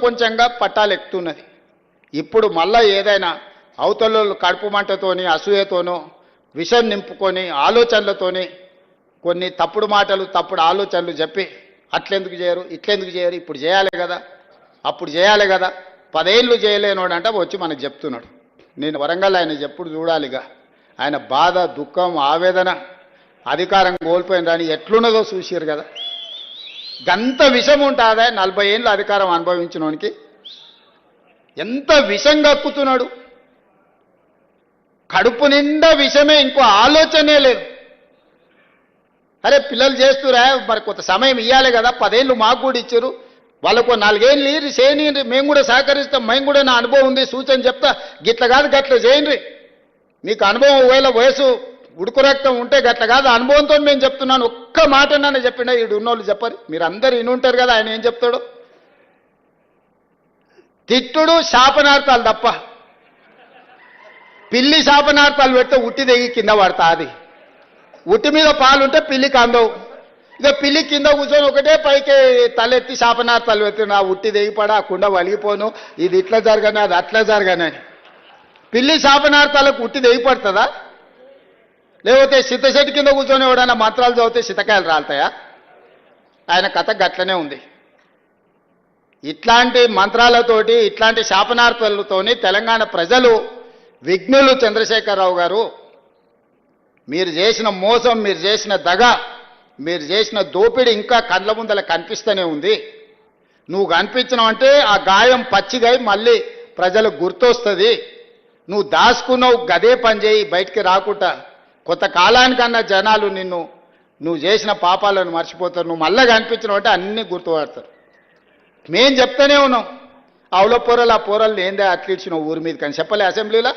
కొంచెంగా పట్టాలు ఎక్కుతున్నది. ఇప్పుడు మళ్ళా ఏదైనా అవతల కడుపు మంటతోని అసూయతోనో విషం నింపుకొని ఆలోచనలతోని కొన్ని తప్పుడు మాటలు తప్పుడు ఆలోచనలు చెప్పి అట్లెందుకు చేయరు ఇట్లెందుకు చేయరు ఇప్పుడు చేయాలి కదా అప్పుడు చేయాలి కదా 10 ఏళ్ళు చేయలేనోడంట వచ్చి మనకు చెప్తున్నాడు. నేను వరంగల్ ఆయన చెప్పుడు చూడాలిగా ఆయన బాధ దుఃఖం ఆవేదన అధికారం కోల్పోయినని ఎట్లున్నదో చూసిరు కదా. గంత విషం ఉంటుందా 40 ఏళ్ళు అధికారం అనుభవించినోనికి ఎంత విషం కక్కుతున్నాడు. కడుపు నిండా విషమే ఇంకో ఆలోచనే లేదు. అరే పిల్లలు చేస్తురా మరి కొంత సమయం ఇవ్వాలి కదా 10 ఏళ్ళు మాకు కూడా ఇచ్చారు వాళ్ళకు 4 ఏళ్ళు చేయని మేము కూడా సహకరిస్తాం మేము కూడా నా అనుభవం ఉంది సూచన చెప్తా గిట్ల కాదు గట్ల చేయండి మీకు అనుభవం ఒకవేళ వయసు ఉడుకు రక్తం ఉంటే గట్ల కాదు అనుభవంతో మేము చెప్తున్నాను ఒక్క మాట నన్ను చెప్పినా ఈడు ఉన్నోళ్ళు చెప్పరు మీరు అందరు వినుంటారు కదా ఆయన ఏం చెప్తాడు తిట్టుడు శాపనార్థాలు తప్ప పిల్లి శాపనార్థాలు పెడితే ఉట్టి దిగి కింద పడతా అది ఉట్టి మీద పాలుంటే పిల్లికి అందవు ఇక పిల్లి కింద కూర్చొని ఒకటే పైకి తలెత్తి శాపనార్థాలు పెట్టి నా ఉట్టి దిగిపడా ఆ కుండ వలిగిపోను ఇది ఇట్లా జరగని అది అట్లా జరగని పిల్లి శాపనార్థాలకు ఉట్టి దిగిపడుతుందా లేకపోతే సిద్ధశెట్టి కింద కూర్చొని ఎవడన్నా మంత్రాలు చదివితే సితకాయలు రాలుతాయా ఆయన కథ గట్లనే ఉంది. ఇట్లాంటి మంత్రాలతోటి ఇట్లాంటి శాపనార్థాలతోని తెలంగాణ ప్రజలు విఘ్నులు. చంద్రశేఖరరావు గారు మీరు చేసిన మోసం మీరు చేసిన దగ మీరు చేసిన దోపిడి ఇంకా కళ్ళ ముందల కనిపిస్తూనే ఉంది. నువ్వు కనిపించినావంటే ఆ గాయం పచ్చిగా మళ్ళీ ప్రజలకు గుర్తొస్తుంది. నువ్వు దాచుకున్నావు గదే పని చేయి బయటికి రాకుండా కొంత కాలానికన్నా జనాలు నువ్వు చేసిన పాపాలను మర్చిపోతారు. నువ్వు మళ్ళీ కనిపించినావంటే అన్నీ గుర్తుపడతారు. మేం చెప్తానే ఉన్నాం అవుల పోరలు ఆ పోరలు ఏందే అట్లిచ్చినావు ఊరి మీద కానీ చెప్పలే అసెంబ్లీలో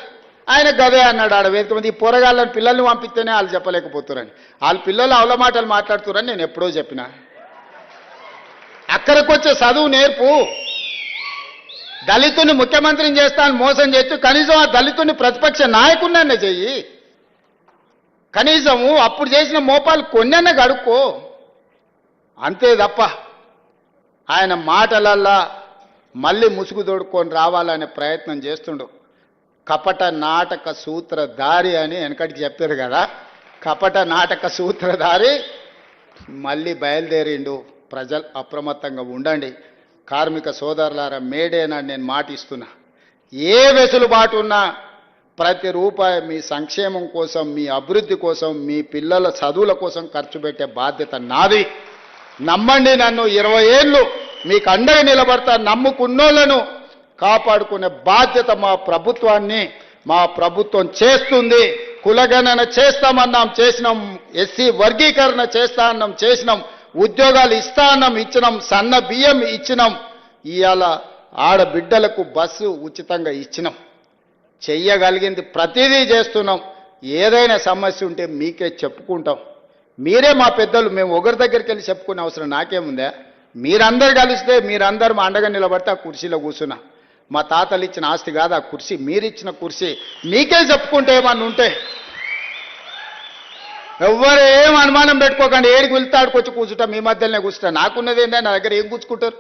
ఆయన గదే అన్నాడు ఆడ వేదిక మీద ఈ పోరగాళ్ళని పిల్లల్ని పంపిస్తేనే వాళ్ళు చెప్పలేకపోతున్నారని వాళ్ళ పిల్లలు అవల మాటలు మాట్లాడుతున్నారని నేను ఎప్పుడో చెప్పిన. అక్కడికి వచ్చే చదువు నేర్పు. దళితుని ముఖ్యమంత్రిని చేస్తాను మోసం చేస్తూ కనీసం ఆ దళితుని ప్రతిపక్ష నాయకుడినన్నే చెయ్యి. కనీసము అప్పుడు చేసిన మోపాలు కొన్నైనా గడుక్కో అంతే తప్ప ఆయన మాటలల్లా మళ్ళీ ముసుగు తోడుకొని రావాలనే ప్రయత్నం చేస్తుండు. కపట నాటక సూత్రధారి అని వెనకటికి చెప్పారు కదా కపట నాటక సూత్రధారి మళ్ళీ బయలుదేరిండు. ప్రజలు అప్రమత్తంగా ఉండండి. కార్మిక సోదరులారా మేడేనని నేను మాటిస్తున్నా. ఏ వెసులుబాటు ఉన్నా ప్రతి రూపాయి మీ సంక్షేమం కోసం మీ అభివృద్ధి కోసం మీ పిల్లల చదువుల కోసం ఖర్చు పెట్టే బాధ్యత నాది. నమ్మండి నన్ను 20 ఏళ్ళు మీకు అండగా నిలబడతా. నమ్ముకున్నోళ్లను కాపాడుకునే బాధ్యత మా ప్రభుత్వం చేస్తుంది. కులగణన చేస్తామన్నాం చేసినాం. ఎస్సీ వర్గీకరణ చేస్తా అన్నాం చేసినాం. ఉద్యోగాలు ఇస్తా అన్నాం ఇచ్చినాం. సన్న బియ్యం ఇచ్చినాం. ఇవాళ ఆడబిడ్డలకు బస్సు ఉచితంగా ఇచ్చినాం. చెయ్యగలిగింది ప్రతిదీ చేస్తున్నాం. ఏదైనా సమస్య ఉంటే మీకే చెప్పుకుంటాం. మీరే మా పెద్దలు. మేము ఒకరి దగ్గరికి వెళ్ళి చెప్పుకునే అవసరం నాకేముందా? మీరందరూ కలిస్తే మీరందరూ మా అండగా నిలబడితే ఆ కుర్చీలో కూర్చున్నా. మా తాతలు ఇచ్చిన ఆస్తి కాదు ఆ కుర్చీ. మీరిచ్చిన కుర్చీ మీకే చెప్పుకుంటే ఏమన్నా ఉంటే ఎవ్వరు ఏం అనుమానం పెట్టుకోకండి. ఏడికి వెళ్తాడుకొచ్చి కూర్చుంటా మీ మధ్యలోనే కూర్చుంటా. నాకున్నది ఏంటంటే నా దగ్గర ఏం గుంజుకుంటారు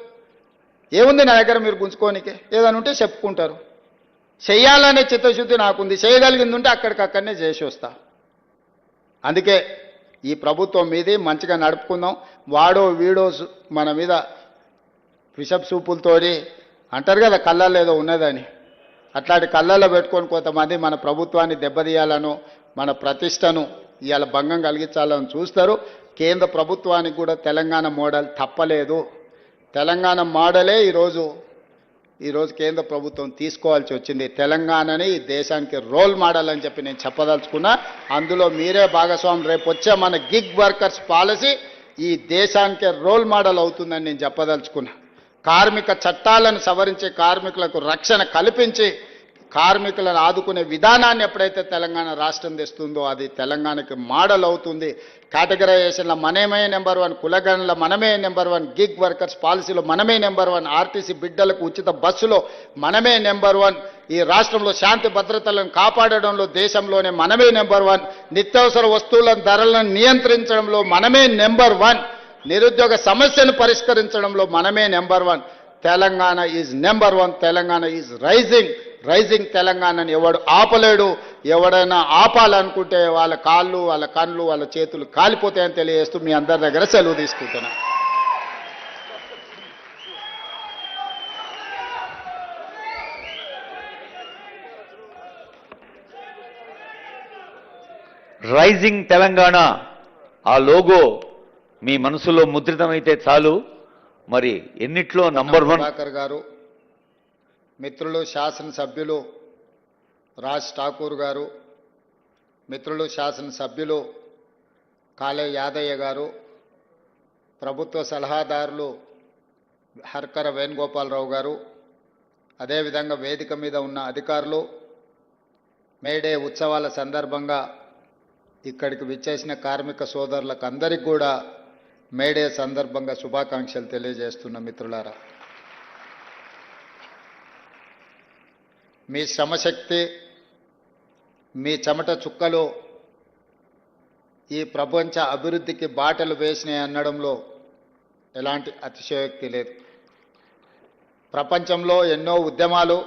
ఏముంది నా దగ్గర మీరు గుంజుకోనికే ఏదైనా ఉంటే చెప్పుకుంటారు. చెయ్యాలనే చిత్తశుద్ధి నాకుంది. చేయగలిగింది ఉంటే అక్కడికక్కడనే చేసి వస్తా. అందుకే ఈ ప్రభుత్వం మీది మంచిగా నడుపుకుందాం. వాడో వీడో మన మీద విషపు సూపులతోటి అంటారు కదా కళ్ళల్లో ఏదో ఉన్నదని అట్లాంటి కళ్ళల్లో పెట్టుకొని కొంతమంది మన ప్రభుత్వాన్ని దెబ్బతీయాలను మన ప్రతిష్టను ఇవాళ భంగం కలిగించాలని చూస్తారు. కేంద్ర ప్రభుత్వానికి కూడా తెలంగాణ మోడల్ తప్పలేదు. తెలంగాణ మోడలే ఈరోజు కేంద్ర ప్రభుత్వం తీసుకోవాల్సి వచ్చింది. తెలంగాణని ఈ దేశానికి రోల్ మోడల్ అని చెప్పి నేను చెప్పదలుచుకున్నా. అందులో మీరే భాగస్వామి. రేపు వచ్చే మన గిగ్ వర్కర్స్ పాలసీ ఈ దేశానికే రోల్ మోడల్ అవుతుందని నేను చెప్పదలుచుకున్నా. కార్మిక చట్టాలను సవరించి కార్మికులకు రక్షణ కల్పించి కార్మికులను ఆదుకునే విధానాన్ని ఎప్పుడైతే తెలంగాణ రాష్ట్రం తెస్తుందో అది తెలంగాణకి మోడల్ అవుతుంది. కేటగరైజేషన్లో మనమే నెంబర్ 1, కులగణనలో మనమే నెంబర్ 1, గిగ్ వర్కర్స్ పాలసీలో మనమే నెంబర్ 1, ఆర్టీసీ బిడ్డలకు ఉచిత బస్సులో మనమే నెంబర్ 1, ఈ రాష్ట్రంలో శాంతి భద్రతలను కాపాడడంలో దేశంలోనే మనమే నెంబర్ 1, నిత్యావసర వస్తువుల ధరలను నియంత్రించడంలో మనమే నెంబర్ 1, నిరుద్యోగ సమస్యను పరిష్కరించడంలో మనమే number 1. Telangana is number 1, Telangana is rising తెలంగాణని ఎవడు ఆపలేడు. ఎవడైనా ఆపాలనుకుంటే వాళ్ళ కాళ్ళు, వాళ్ళ కళ్ళు, వాళ్ళ చేతులు కాలిపోతాయని తెలియజేస్తూ మీ అందరి దగ్గర సెలవు తీసుకుంటున్నా. రైజింగ్ తెలంగాణ ఆ లోగో మీ మనసులో ముద్రితమైతే చాలు. మరి ఎన్నిట్లో నంబర్ 1 ప్రభాకర్ గారు, మిత్రులు శాసనసభ్యులు రాజ్ ఠాకూర్ గారు, మిత్రులు శాసనసభ్యులు కాళే యాదయ్య గారు, ప్రభుత్వ సలహాదారులు హర్కర వేణుగోపాలరావు గారు, అదేవిధంగా వేదిక మీద ఉన్న అధికారులు, మేడే ఉత్సవాల సందర్భంగా ఇక్కడికి విచ్చేసిన కార్మిక సోదరులకు అందరికీ కూడా మేడే సందర్భంగా శుభాకాంక్షలు తెలియజేస్తున్న మిత్రులారా, మీ శ్రమశక్తి, మీ చెమట చుక్కలు ఈ ప్రపంచ అభివృద్ధికి బాటలు వేసినాయి అనడంలో ఎలాంటి అతిశయోక్తి లేదు. ప్రపంచంలో ఎన్నో ఉద్యమాలు,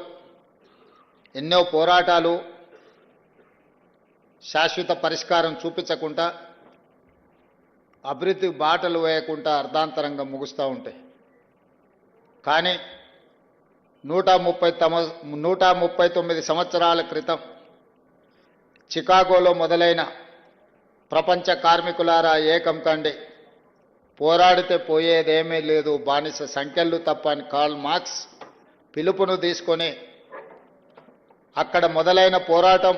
ఎన్నో పోరాటాలు శాశ్వత పరిష్కారం చూపించకుండా, అభివృద్ధి బాటలు వేయకుండా అర్ధాంతరంగా ముగుస్తూ ఉంటాయి. కానీ 139 సంవత్సరాల క్రితం చికాగోలో మొదలైన ప్రపంచ కార్మికులారా ఏకం కండి, పోరాడితే పోయేదేమీ లేదు, బానిస సంఖ్యలు తప్ప అని కార్ల్ మార్క్స్ పిలుపును తీసుకొని అక్కడ మొదలైన పోరాటం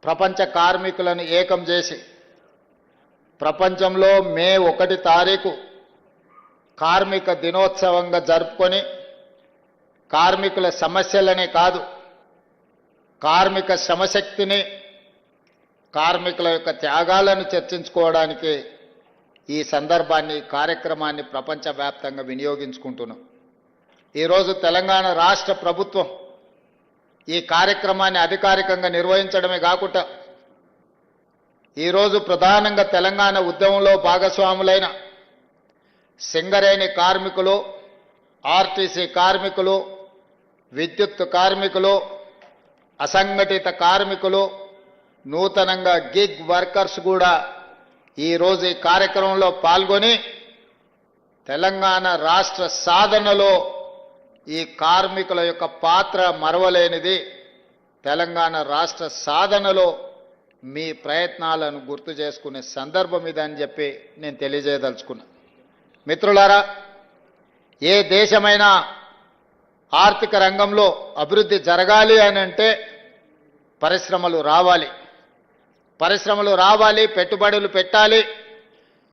ప్రపంచ కార్మికులను ఏకం చేసి ప్రపంచంలో మే 1 తారీఖు కార్మిక దినోత్సవంగా జరుపుకొని కార్మికుల సమస్యలనే కాదు, కార్మిక శ్రమశక్తిని, కార్మికుల యొక్క త్యాగాలను చర్చించుకోవడానికి ఈ సందర్భాన్ని, కార్యక్రమాన్ని ప్రపంచవ్యాప్తంగా వినియోగించుకుంటున్నాం. ఈరోజు తెలంగాణ రాష్ట్ర ప్రభుత్వం ఈ కార్యక్రమాన్ని అధికారికంగా నిర్వహించడమే కాకుండా ఈరోజు ప్రధానంగా తెలంగాణ ఉద్యమంలో భాగస్వాములైన సింగరేణి కార్మికులు, ఆర్టీసీ కార్మికులు, విద్యుత్ కార్మికులు, అసంఘటిత కార్మికులు, నూతనంగా గిగ్ వర్కర్స్ కూడా ఈరోజు ఈ కార్యక్రమంలో పాల్గొని తెలంగాణ రాష్ట్ర సాధనలో ఈ కార్మికుల యొక్క పాత్ర మరవలేనిది. తెలంగాణ రాష్ట్ర సాధనలో మీ ప్రయత్నాలను గుర్తు చేసుకునే సందర్భం ఇదని చెప్పి నేను తెలియజేయదలుచుకున్నా. మిత్రులారా, ఏ దేశమైనా ఆర్థిక రంగంలో అభివృద్ధి జరగాలి అని అంటే పరిశ్రమలు రావాలి, పెట్టుబడులు పెట్టాలి.